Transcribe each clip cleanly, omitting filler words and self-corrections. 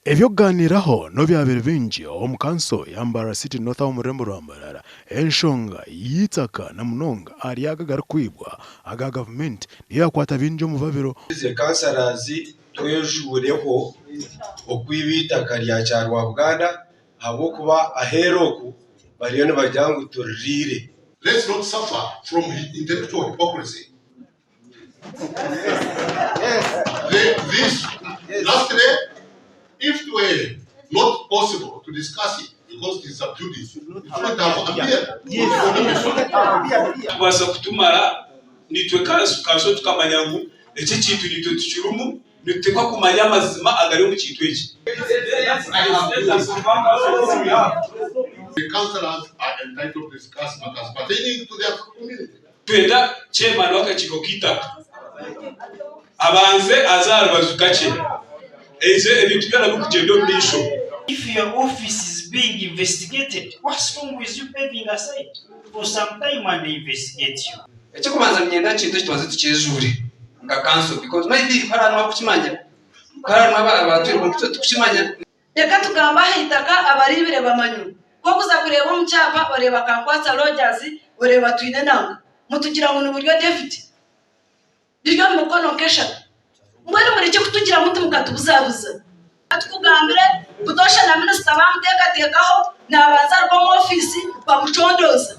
Ebyoganiraho no byabere bingi omukanso yambara City North omurembo rwa Mbarara enshonga yitaka na munonga ari agagara kwibwa aga government niyo yakwata bingi mu babiro ze kansarazi twejureho okwibitaka lya cyarwa Buganda habo kuba aheroku bariyo ne bajyangu turire. Let's not suffer from intellectual hypocrisy. Lastly, if it were not possible to discuss it because it is subdued, it would have appeared. Basa kutumara nitwe kaso tukamanyangu eki kintu nitwe tukirumu nitekwa kumanya amaziima agari mu kintu eki. The councillors are entitled to discuss matters pertaining to their community. Twenda chairman w'akakiko kitaka abanze azarubazukake eze ebintu byara bukugenda omumisho. If your office is being investigated, what's wrong with you paving aside for some time and they investigate you? Ekikubanza myenda kintu kitwaze tukijure nga council because maybe karanwa kukimanya karanwa abantu tukimanya reka tugamba hitaka abaribire bamanyu ko kuza kureba mu cyapa bareba kankwatsa Rogers bareba twine nanga mutugira ngo n'uburyo David diryo mukono kesha mwari muri cyo kutugira mutu mukatubuzabuza atukugambire kudosha na minister bamuteka tekaho nabanza rwo mu office bamucondoza.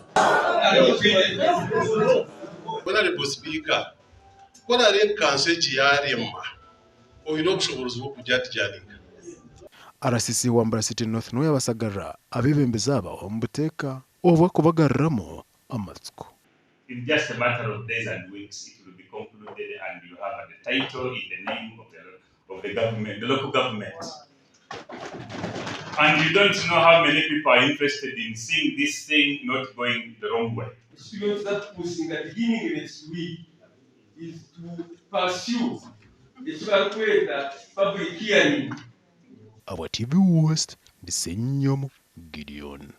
Honorable Speaker, kora re kanseji yaremba oyino kushoboruza bwo kujyatyaninga RCC wambara City North no yabasagara abebembeza aba ombuteka oba kubagarramo amatsiko. In just a matter of days and weeks, it will be concluded, and you have the title in the name of the government, the local government. And you don't know how many people are interested in seeing this thing not going the wrong way. The students that posting at the beginning next week is to pursue the public hearing. Our TV West, the Senyomo Gideon.